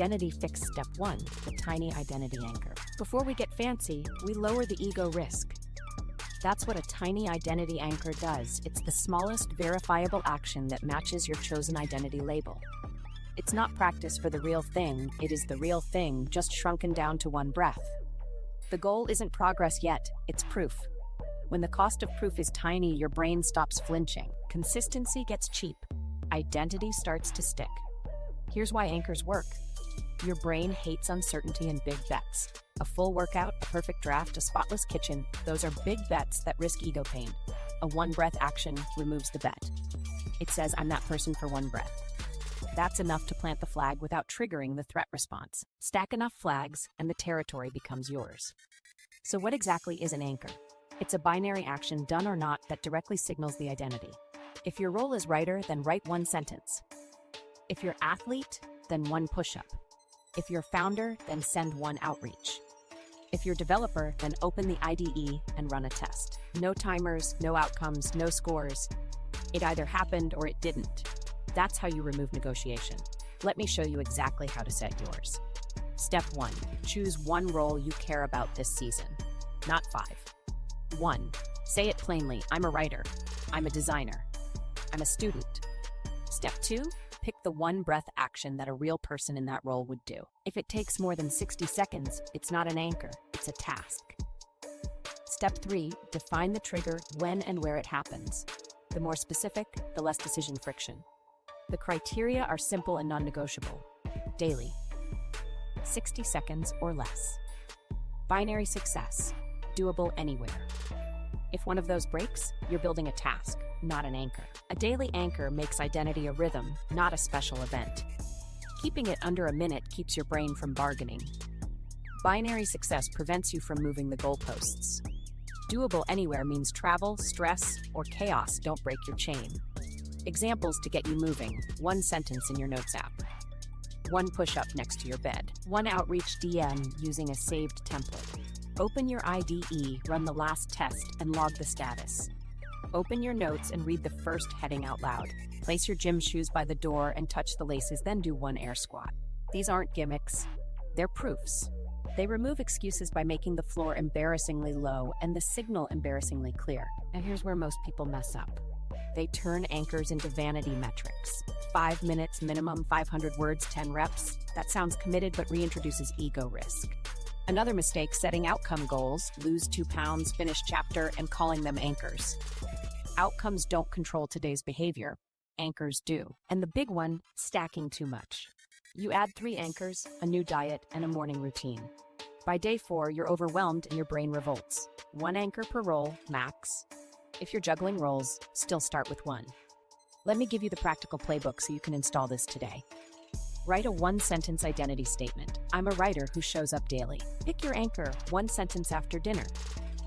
Identity fix step 1, the tiny identity anchor. Before we get fancy, we lower the ego risk. That's what a tiny identity anchor does. It's the smallest verifiable action that matches your chosen identity label. It's not practice for the real thing, it is the real thing, just shrunken down to one breath. The goal isn't progress yet, it's proof. When the cost of proof is tiny, your brain stops flinching. Consistency gets cheap. Identity starts to stick. Here's why anchors work. Your brain hates uncertainty and big bets. A full workout, a perfect draft, a spotless kitchen, those are big bets that risk ego pain. A one-breath action removes the bet. It says, I'm that person for one breath. That's enough to plant the flag without triggering the threat response. Stack enough flags, and the territory becomes yours. So what exactly is an anchor? It's a binary action, done or not, that directly signals the identity. If your role is writer, then write one sentence. If you're athlete, then one push-up. If you're founder, then send one outreach. If you're developer, then open the IDE and run a test. No timers, no outcomes, no scores. It either happened or it didn't. That's how you remove negotiation. Let me show you exactly how to set yours. Step 1. Choose one role you care about this season. Not 5. 1. Say it plainly. I'm a writer. I'm a designer. I'm a student. Step 2. Pick the one breath action that a real person in that role would do. If it takes more than 60 seconds, it's not an anchor, it's a task. Step 3. Define the trigger, when and where it happens. The more specific, the less decision friction. The criteria are simple and non-negotiable. Daily. 60 seconds or less. Binary success. Doable anywhere. If one of those breaks, you're building a task, not an anchor. A daily anchor makes identity a rhythm, not a special event. Keeping it under a minute keeps your brain from bargaining. Binary success prevents you from moving the goalposts. Doable anywhere means travel, stress, or chaos don't break your chain. Examples to get you moving: one sentence in your notes app. One push-up next to your bed. One outreach DM using a saved template. Open your IDE, run the last test, and log the status. Open your notes and read the first heading out loud. Place your gym shoes by the door and touch the laces, then do one air squat. These aren't gimmicks, they're proofs. They remove excuses by making the floor embarrassingly low and the signal embarrassingly clear. Now here's where most people mess up. They turn anchors into vanity metrics. 5 minutes minimum, 500 words, 10 reps. That sounds committed but reintroduces ego risk. Another mistake, setting outcome goals, lose 2 pounds, finish chapter, and calling them anchors. Outcomes don't control today's behavior. Anchors do. And the big one, stacking too much. You add 3 anchors, a new diet, and a morning routine. By day 4, you're overwhelmed and your brain revolts. 1 anchor per role, max. If you're juggling roles, still start with 1. Let me give you the practical playbook so you can install this today. Write a 1-sentence identity statement. I'm a writer who shows up daily. Pick your anchor, 1 sentence after dinner.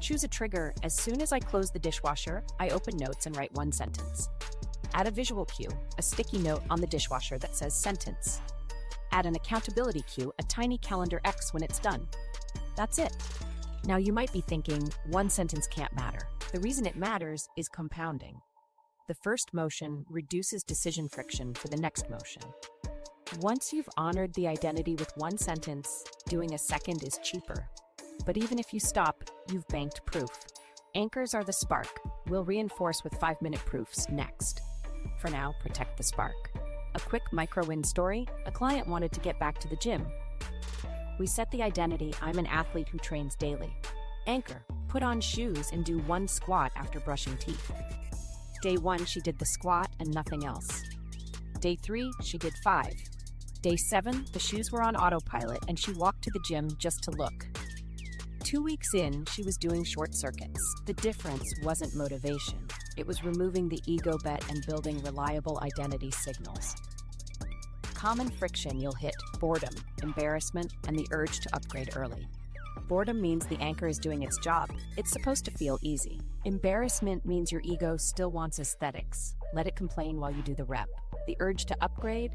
Choose a trigger. As soon as I close the dishwasher, I open notes and write 1 sentence. Add a visual cue, a sticky note on the dishwasher that says sentence. Add an accountability cue, a tiny calendar X when it's done. That's it. Now you might be thinking, 1 sentence can't matter. The reason it matters is compounding. The first motion reduces decision friction for the next motion. Once you've honored the identity with 1 sentence, doing a second is cheaper. But even if you stop, you've banked proof. Anchors are the spark. We'll reinforce with 5-minute proofs next. For now, protect the spark. A quick micro-win story: a client wanted to get back to the gym. We set the identity, I'm an athlete who trains daily. Anchor, put on shoes and do 1 squat after brushing teeth. Day 1, she did the squat and nothing else. Day 3, she did 5. Day 7, the shoes were on autopilot and she walked to the gym just to look. 2 weeks in, she was doing short circuits. The difference wasn't motivation. It was removing the ego bet and building reliable identity signals. Common friction you'll hit: boredom, embarrassment, and the urge to upgrade early. Boredom means the anchor is doing its job. It's supposed to feel easy. Embarrassment means your ego still wants aesthetics. Let it complain while you do the rep. The urge to upgrade?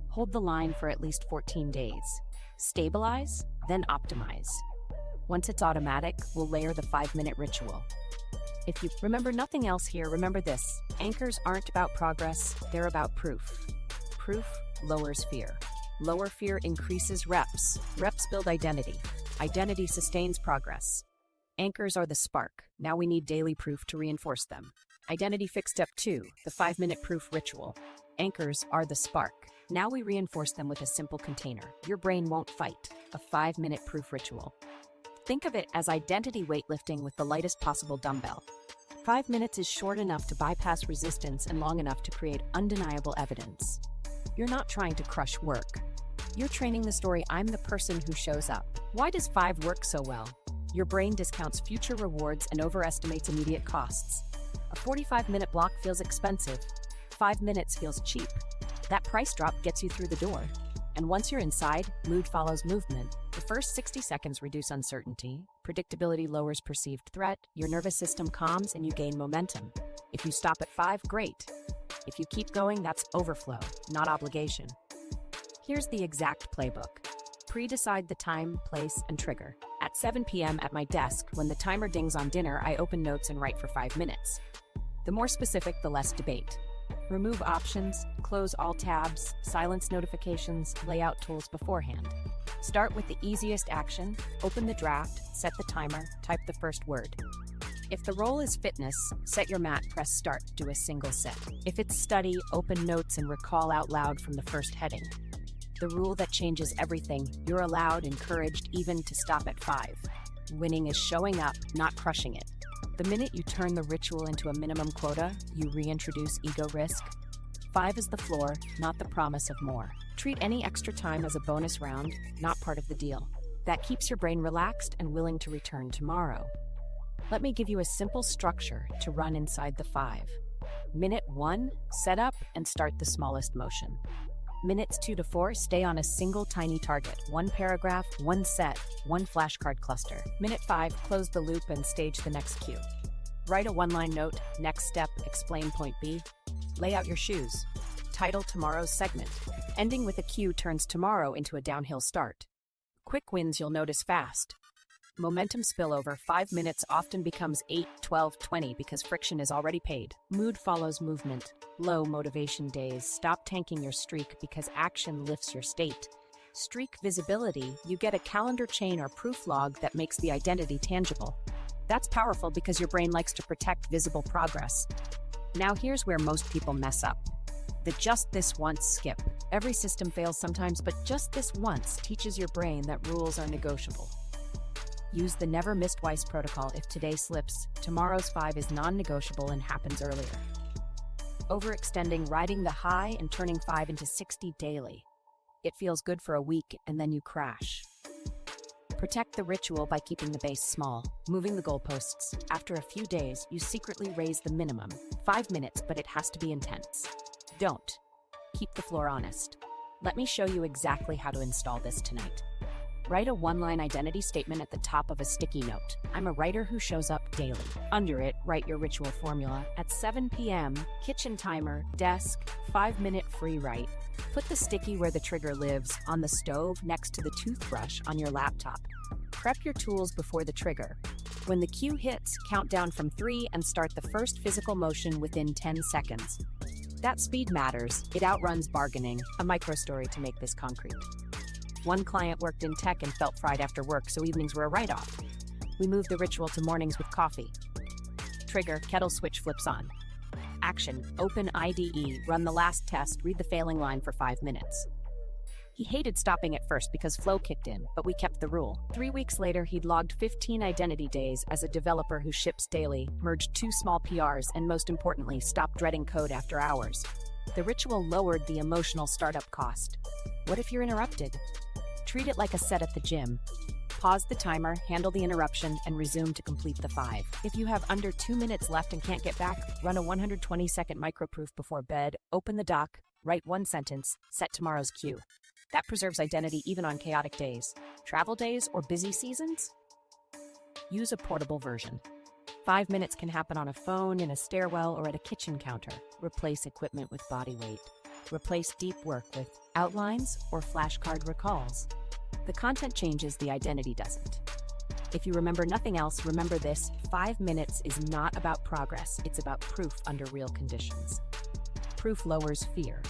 Hold the line for at least 14 days. Stabilize, then optimize. Once it's automatic, we'll layer the 5-minute ritual. If you remember nothing else here, remember this: anchors aren't about progress, they're about proof. Proof lowers fear. Lower fear increases reps. Reps build identity. Identity sustains progress. Anchors are the spark. Now we need daily proof to reinforce them. Identity fix step 2, the 5-minute proof ritual. Anchors are the spark. Now we reinforce them with a simple container. Your brain won't fight. A 5-minute proof ritual. Think of it as identity weightlifting with the lightest possible dumbbell. 5 minutes is short enough to bypass resistance and long enough to create undeniable evidence. You're not trying to crush work. You're training the story, I'm the person who shows up. Why does 5 work so well? Your brain discounts future rewards and overestimates immediate costs. A 45-minute block feels expensive. 5 minutes feels cheap. That price drop gets you through the door. And once you're inside, mood follows movement. The first 60 seconds reduce uncertainty. Predictability lowers perceived threat. Your nervous system calms and you gain momentum. If you stop at 5, great. If you keep going, that's overflow, not obligation. Here's the exact playbook. Pre-decide the time, place, and trigger. At 7 p.m. at my desk, when the timer dings on dinner, I open notes and write for 5 minutes. The more specific, the less debate. Remove options, close all tabs, silence notifications, lay out tools beforehand. Start with the easiest action, open the draft, set the timer, type the first word. If the role is fitness, set your mat, press start, do a single set. If it's study, open notes and recall out loud from the first heading. The rule that changes everything, you're allowed, encouraged, even to stop at 5. Winning is showing up, not crushing it. The minute you turn the ritual into a minimum quota, you reintroduce ego risk. 5 is the floor, not the promise of more. Treat any extra time as a bonus round, not part of the deal. That keeps your brain relaxed and willing to return tomorrow. Let me give you a simple structure to run inside the 5. Minute 1, set up and start the smallest motion. Minutes 2 to 4, stay on a single tiny target, 1 paragraph, 1 set, 1 flashcard cluster. Minute 5, close the loop and stage the next cue. Write a 1-line note, next step, explain point B. Lay out your shoes. Title tomorrow's segment. Ending with a cue turns tomorrow into a downhill start. Quick wins you'll notice fast. Momentum spillover, 5 minutes often becomes 8, 12, 20 because friction is already paid. Mood follows movement. Low motivation days, stop tanking your streak because action lifts your state. Streak visibility, you get a calendar chain or proof log that makes the identity tangible. That's powerful because your brain likes to protect visible progress. Now here's where most people mess up. The just this once skip. Every system fails sometimes, but just this once teaches your brain that rules are negotiable. Use the never miss twice protocol. If today slips, tomorrow's 5 is non-negotiable and happens earlier. Overextending, riding the high and turning 5 into 60 daily. It feels good for a week and then you crash. Protect the ritual by keeping the base small, moving the goalposts. After a few days, you secretly raise the minimum. 5 minutes, but it has to be intense. Don't. Keep the floor honest. Let me show you exactly how to install this tonight. Write a 1-line identity statement at the top of a sticky note. I'm a writer who shows up daily. Under it, write your ritual formula. At 7 p.m., kitchen timer, desk, 5-minute free write. Put the sticky where the trigger lives, on the stove, next to the toothbrush, on your laptop. Prep your tools before the trigger. When the cue hits, count down from 3 and start the first physical motion within 10 seconds. That speed matters. It outruns bargaining. A micro-story to make this concrete. One client worked in tech and felt fried after work, so evenings were a write-off. We moved the ritual to mornings with coffee. Trigger, kettle switch flips on. Action, open IDE, run the last test, read the failing line for 5 minutes. He hated stopping at first because flow kicked in, but we kept the rule. 3 weeks later, he'd logged 15 identity days as a developer who ships daily, merged 2 small PRs, and most importantly, stopped dreading code after hours. The ritual lowered the emotional startup cost. What if you're interrupted? Treat it like a set at the gym. Pause the timer, handle the interruption, and resume to complete the 5. If you have under 2 minutes left and can't get back, run a 120-second microproof before bed, open the doc, write 1 sentence, set tomorrow's cue. That preserves identity even on chaotic days. Travel days or busy seasons? Use a portable version. 5 minutes can happen on a phone, in a stairwell, or at a kitchen counter. Replace equipment with body weight. Replace deep work with outlines or flashcard recalls. The content changes, the identity doesn't. If you remember nothing else, remember this: 5 minutes is not about progress, it's about proof under real conditions. Proof lowers fear.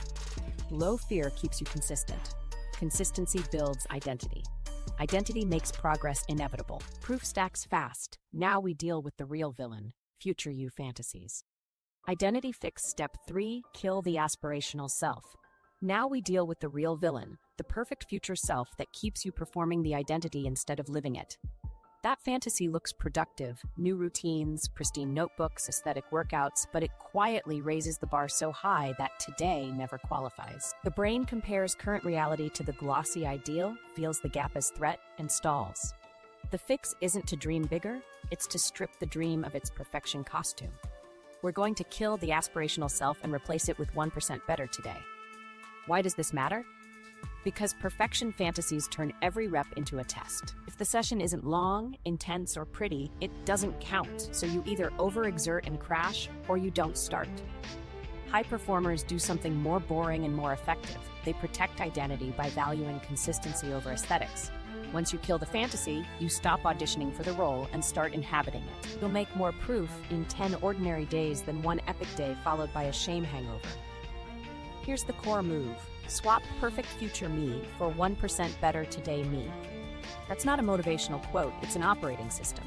Low fear keeps you consistent. Consistency builds identity. Identity makes progress inevitable. Proof stacks fast. Now we deal with the real villain, future you fantasies. Identity fix step 3, kill the aspirational self. Now we deal with the real villain, the perfect future self that keeps you performing the identity instead of living it. That fantasy looks productive, new routines, pristine notebooks, aesthetic workouts, but it quietly raises the bar so high that today never qualifies. The brain compares current reality to the glossy ideal, feels the gap as threat, and stalls. The fix isn't to dream bigger, it's to strip the dream of its perfection costume. We're going to kill the aspirational self and replace it with 1% better today. Why does this matter? Because perfection fantasies turn every rep into a test. If the session isn't long, intense, or pretty, it doesn't count, so you either overexert and crash, or you don't start. High performers do something more boring and more effective. They protect identity by valuing consistency over aesthetics. Once you kill the fantasy, you stop auditioning for the role and start inhabiting it. You'll make more proof in 10 ordinary days than one epic day followed by a shame hangover. Here's the core move. Swap perfect future me for 1% better today me. That's not a motivational quote, it's an operating system.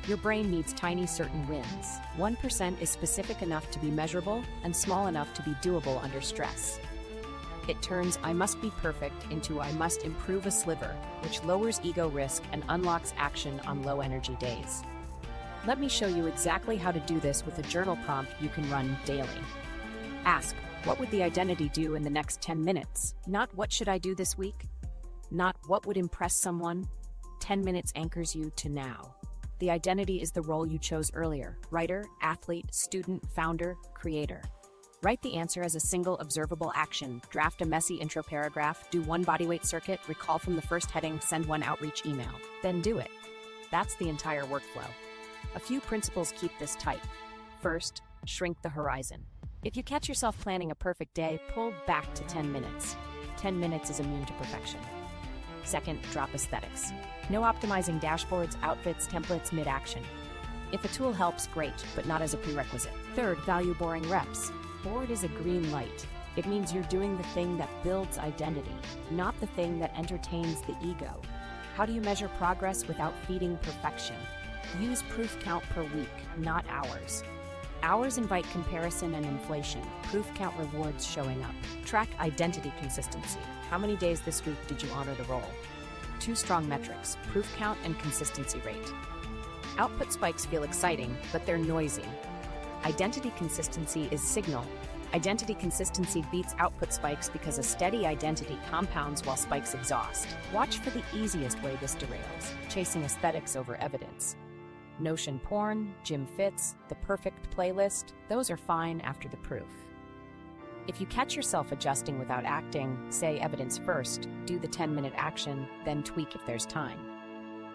Your brain needs tiny certain wins. 1% is specific enough to be measurable and small enough to be doable under stress. It turns I must be perfect into I must improve a sliver, which lowers ego risk and unlocks action on low energy days. Let me show you exactly how to do this with a journal prompt you can run daily. Ask, what would the identity do in the next 10 minutes? Not what should I do this week? Not what would impress someone? 10 minutes anchors you to now. The identity is the role you chose earlier: writer, athlete, student, founder, creator. Write the answer as a single observable action. Draft a messy intro paragraph, do one bodyweight circuit, recall from the first heading, send one outreach email. Then do it. That's the entire workflow. A few principles keep this tight. First, shrink the horizon. If you catch yourself planning a perfect day, pull back to 10 minutes. 10 minutes is immune to perfection. Second, drop aesthetics. No optimizing dashboards, outfits, templates mid-action. If a tool helps, great, but not as a prerequisite. Third, value boring reps. Bored is a green light. It means you're doing the thing that builds identity, not the thing that entertains the ego. How do you measure progress without feeding perfection? Use proof count per week, not hours. Hours invite comparison and inflation. Proof count rewards showing up. Track identity consistency. How many days this week did you honor the role? Two strong metrics: proof count and consistency rate. Output spikes feel exciting, but they're noisy. Identity consistency is signal. Identity consistency beats output spikes because a steady identity compounds while spikes exhaust. Watch for the easiest way this derails: chasing aesthetics over evidence. Notion porn, gym fits, the perfect playlist, those are fine after the proof. If you catch yourself adjusting without acting, say evidence first, do the 10-minute action, then tweak if there's time.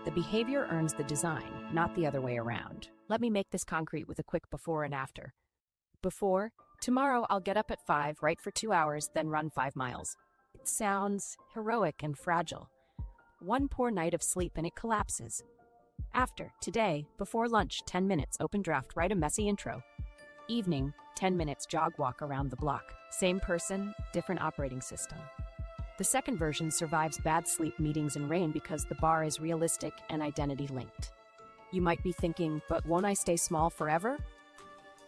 The behavior earns the design, not the other way around. Let me make this concrete with a quick before and after. Before, tomorrow I'll get up at 5, write for 2 hours, then run 5 miles. It sounds heroic and fragile. One poor night of sleep and it collapses. After, today, before lunch, 10 minutes, open draft, write a messy intro. Evening, 10 minutes, jog walk around the block. Same person, different operating system. The second version survives bad sleep, meetings, and rain because the bar is realistic and identity linked. You might be thinking, but won't I stay small forever?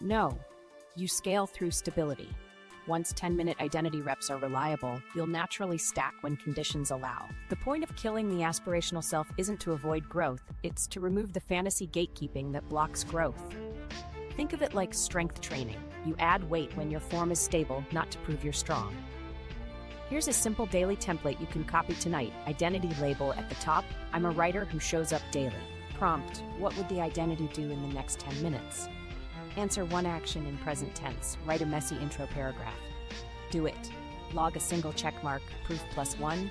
No, you scale through stability. Once 10-minute identity reps are reliable, you'll naturally stack when conditions allow. The point of killing the aspirational self isn't to avoid growth, it's to remove the fantasy gatekeeping that blocks growth. Think of it like strength training. You add weight when your form is stable, not to prove you're strong. Here's a simple daily template you can copy tonight. Identity label at the top: I'm a writer who shows up daily. Prompt: what would the identity do in the next 10 minutes? Answer one action in present tense. Write a messy intro paragraph. Do it. Log a single check mark, proof +1.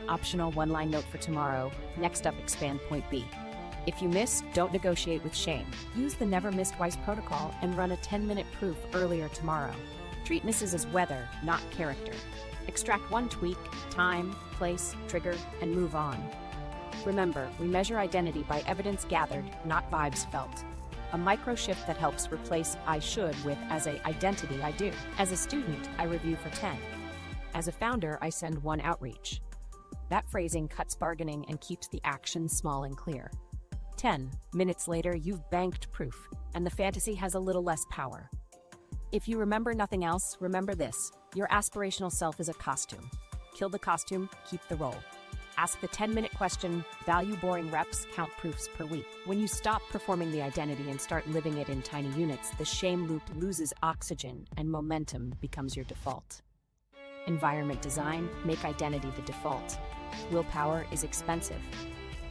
Optional one-line note for tomorrow. Next up, expand point B. If you miss, don't negotiate with shame. Use the never miss twice protocol and run a 10-minute proof earlier tomorrow. Treat misses as weather, not character. Extract one tweak, time, place, trigger, and move on. Remember, we measure identity by evidence gathered, not vibes felt. A micro shift that helps replace I should with as a identity I do. As a student, I review for 10. As a founder, I send one outreach. That phrasing cuts bargaining and keeps the action small and clear. 10 minutes later, you've banked proof, and the fantasy has a little less power. If you remember nothing else, remember this: your aspirational self is a costume. Kill the costume, keep the role. Ask the 10-minute question, value boring reps, count proofs per week. When you stop performing the identity and start living it in tiny units, the shame loop loses oxygen and momentum becomes your default. Environment design, make identity the default. Willpower is expensive.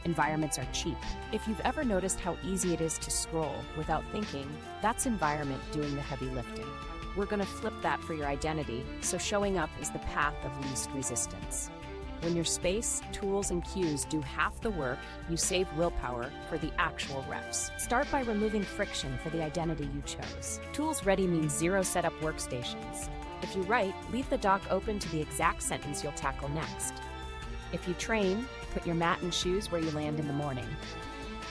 Environments are cheap. If you've ever noticed how easy it is to scroll without thinking, that's environment doing the heavy lifting. We're going to flip that for your identity, so showing up is the path of least resistance. When your space, tools, and cues do half the work, you save willpower for the actual reps. Start by removing friction for the identity you chose. Tools ready means zero setup workstations. If you write, leave the doc open to the exact sentence you'll tackle next. If you train, put your mat and shoes where you land in the morning.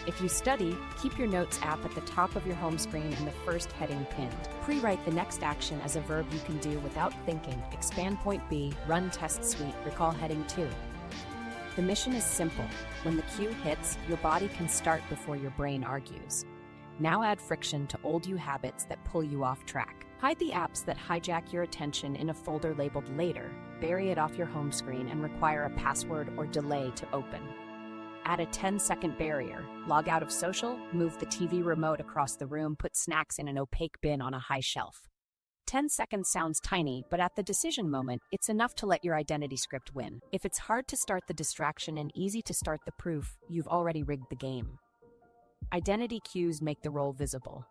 If you study, keep your notes app at the top of your home screen and the first heading pinned. Pre-write the next action as a verb you can do without thinking. Expand point B, run test suite, recall heading 2. The mission is simple. When the cue hits, your body can start before your brain argues. Now add friction to old you habits that pull you off track. Hide the apps that hijack your attention in a folder labeled Later, bury it off your home screen, and require a password or delay to open. Add a 10-second barrier. Log out of social, move the TV remote across the room, put snacks in an opaque bin on a high shelf. 10 seconds sounds tiny, but at the decision moment, it's enough to let your identity script win. If it's hard to start the distraction and easy to start the proof, you've already rigged the game. Identity cues make the role visible.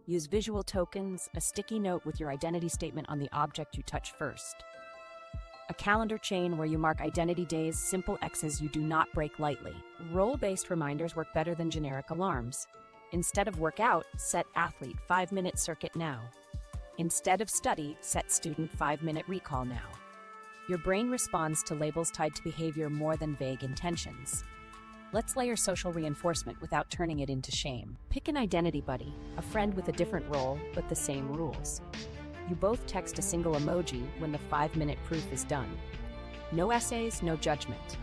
Use visual tokens, a sticky note with your identity statement on the object you touch first. A calendar chain where you mark identity days, simple X's you do not break lightly. Role-based reminders work better than generic alarms. Instead of workout, set athlete 5-minute circuit now. Instead of study, set student 5-minute recall now. Your brain responds to labels tied to behavior more than vague intentions. Let's layer social reinforcement without turning it into shame. Pick an identity buddy, a friend with a different role but the same rules. You both text a single emoji when the 5-minute proof is done. No essays, no judgment.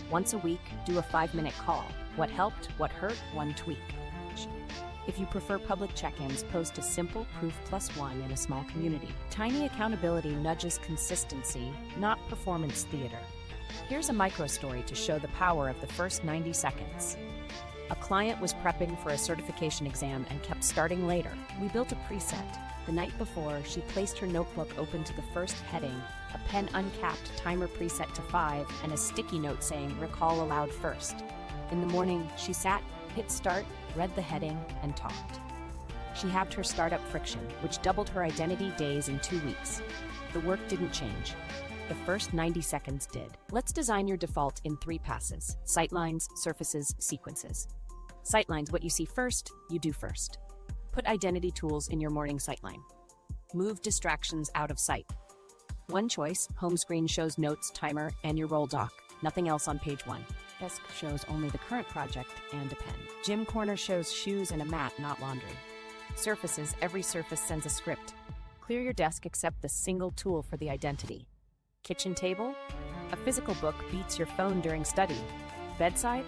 Once a week, do a 5-minute call. What helped, what hurt, one tweak. If you prefer public check-ins, post a simple proof +1 in a small community. Tiny accountability nudges consistency, not performance theater. Here's a micro story to show the power of the first 90 seconds. A client was prepping for a certification exam and kept starting later. We built a preset. The night before, she placed her notebook open to the first heading, a pen uncapped, timer preset to 5, and a sticky note saying, recall aloud first. In the morning, she sat, hit start, read the heading, and talked. She halved her startup friction, which doubled her identity days in 2 weeks. The work didn't change. The first 90 seconds did. Let's design your default in 3 passes: sightlines, surfaces, sequences. Sightlines, what you see first, you do first. Put identity tools in your morning sightline. Move distractions out of sight. One choice, home screen shows notes, timer, and your roll doc. Nothing else on page 1. Desk shows only the current project and a pen. Gym corner shows shoes and a mat, not laundry. Surfaces, every surface sends a script. Clear your desk except the single tool for the identity. Kitchen table? A physical book beats your phone during study. Bedside?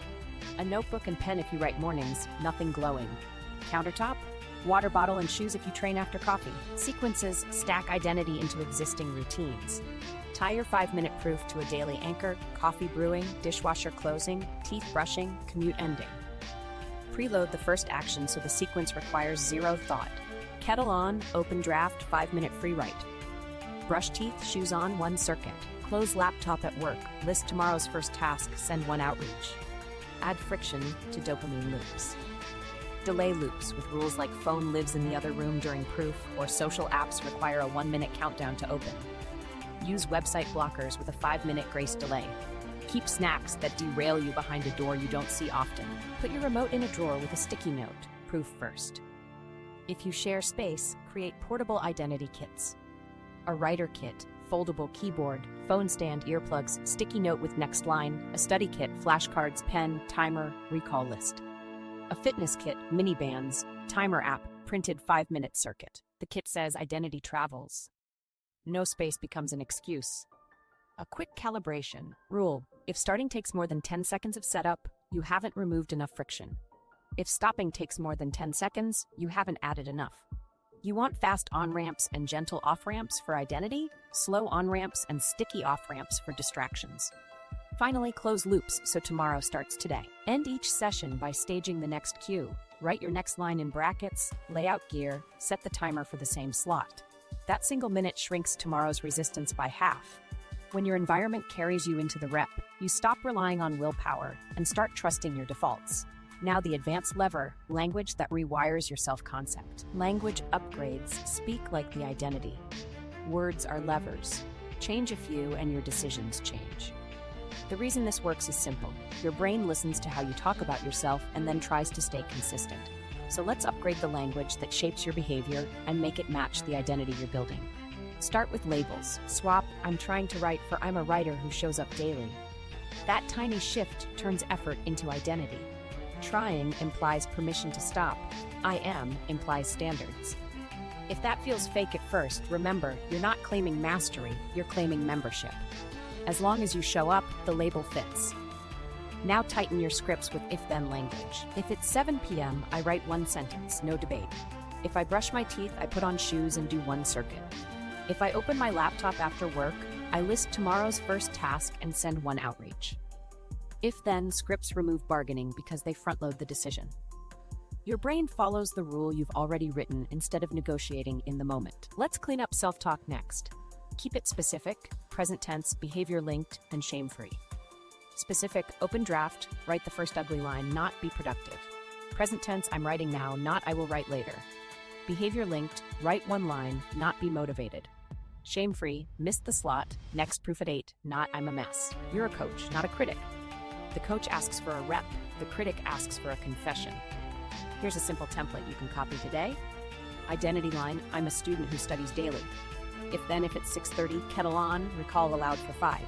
A notebook and pen if you write mornings, nothing glowing. Countertop? Water bottle and shoes if you train after coffee. Sequences stack identity into existing routines. Tie your 5-minute proof to a daily anchor: coffee brewing, dishwasher closing, teeth brushing, commute ending. Preload the first action so the sequence requires zero thought. Kettle on, open draft, 5-minute free write. Brush teeth, shoes on, 1 circuit. Close laptop at work, list tomorrow's first task, send 1 outreach. Add friction to dopamine loops. Delay loops with rules like phone lives in the other room during proof, or social apps require a 1-minute countdown to open. Use website blockers with a 5-minute grace delay. Keep snacks that derail you behind a door you don't see often. Put your remote in a drawer with a sticky note, proof first. If you share space, create portable identity kits. A writer kit, foldable keyboard, phone stand, earplugs, sticky note with next line, a study kit, flashcards, pen, timer, recall list. A fitness kit, mini bands, timer app, printed 5-minute circuit. The kit says identity travels. No space becomes an excuse. A quick calibration rule. If starting takes more than 10 seconds of setup, you haven't removed enough friction. If stopping takes more than 10 seconds, you haven't added enough. You want fast on-ramps and gentle off-ramps for identity, slow on-ramps and sticky off-ramps for distractions. Finally, close loops so tomorrow starts today. End each session by staging the next cue. Write your next line in brackets, lay out gear, set the timer for the same slot. That single minute shrinks tomorrow's resistance by half. When your environment carries you into the rep, you stop relying on willpower and start trusting your defaults. Now the advanced lever, language that rewires your self-concept. Language upgrades speak like the identity. Words are levers. Change a few and your decisions change. The reason this works is simple. Your brain listens to how you talk about yourself and then tries to stay consistent. So let's upgrade the language that shapes your behavior and make it match the identity you're building. Start with labels. Swap "I'm trying to write" for "I'm a writer who shows up daily." That tiny shift turns effort into identity. Trying implies permission to stop. I am implies standards. If that feels fake at first, remember, you're not claiming mastery, you're claiming membership. As long as you show up, the label fits. Now tighten your scripts with if-then language. If it's 7 p.m., I write one sentence, no debate. If I brush my teeth, I put on shoes and do one circuit. If I open my laptop after work, I list tomorrow's first task and send one outreach. If-then scripts remove bargaining because they front-load the decision. Your brain follows the rule you've already written instead of negotiating in the moment. Let's clean up self-talk next. Keep it specific, present tense, behavior-linked, and shame-free. Specific, open draft, write the first ugly line, not be productive. Present tense, I'm writing now, not I will write later. Behavior-linked, write one line, not be motivated. Shame-free, missed the slot, next proof at 8, not I'm a mess. You're a coach, not a critic. The coach asks for a rep, the critic asks for a confession. Here's a simple template you can copy today. Identity line, I'm a student who studies daily. If it's 6:30, kettle on, recall aloud for 5.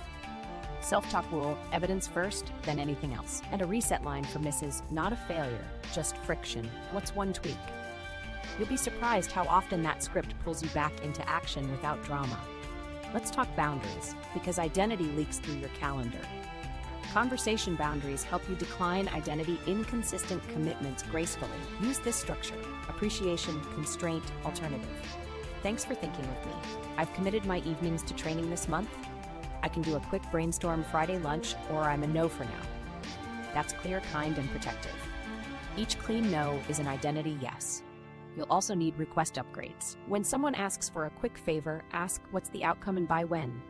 Self-talk rule, evidence first, then anything else. And a reset line for Mrs. Not a failure, just friction. What's one tweak? You'll be surprised how often that script pulls you back into action without drama. Let's talk boundaries, because identity leaks through your calendar. Conversation boundaries help you decline identity inconsistent commitments gracefully. Use this structure: appreciation, constraint, alternative. Thanks for thinking with me. I've committed my evenings to training this month. I can do a quick brainstorm Friday lunch, or I'm a no for now. That's clear, kind, and protective. Each clean no is an identity yes. You'll also need request upgrades. When someone asks for a quick favor, ask what's the outcome and by when.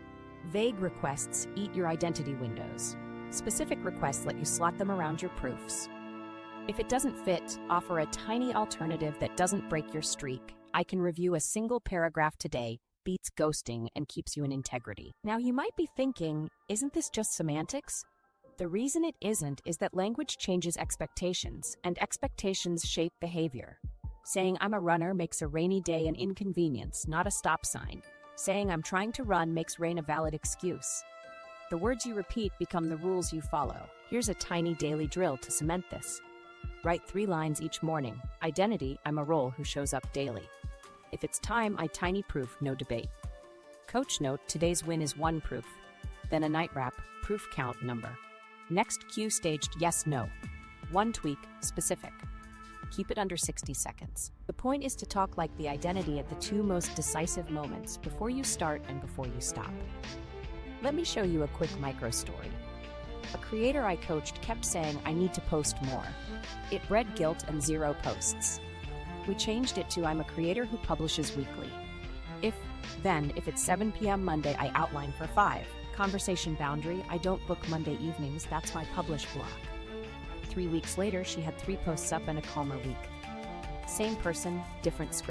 Vague requests eat your identity windows. Specific requests let you slot them around your proofs. If it doesn't fit, offer a tiny alternative that doesn't break your streak. I can review a single paragraph today, beats ghosting and keeps you in integrity. Now you might be thinking, isn't this just semantics? The reason it isn't is that language changes expectations, and expectations shape behavior. Saying I'm a runner makes a rainy day an inconvenience, not a stop sign. Saying I'm trying to run makes rain a valid excuse. The words you repeat become the rules you follow. Here's a tiny daily drill to cement this. Write 3 lines each morning. Identity, I'm a role who shows up daily. If it's time, I tiny proof, no debate. Coach note, today's win is 1 proof. Then a night wrap, proof count number. Next cue staged yes, no. 1 tweak, specific. Keep it under 60 seconds. The point is to talk like the identity at the 2 most decisive moments, before you start and before you stop. Let me show you a quick micro story. A creator I coached kept saying, I need to post more. It bred guilt and 0 posts. We changed it to, I'm a creator who publishes weekly. If it's 7 p.m. Monday, I outline for 5. Conversation boundary, I don't book Monday evenings, that's my publish block. 3 weeks later, she had 3 posts up and a calmer week. Same person, different script.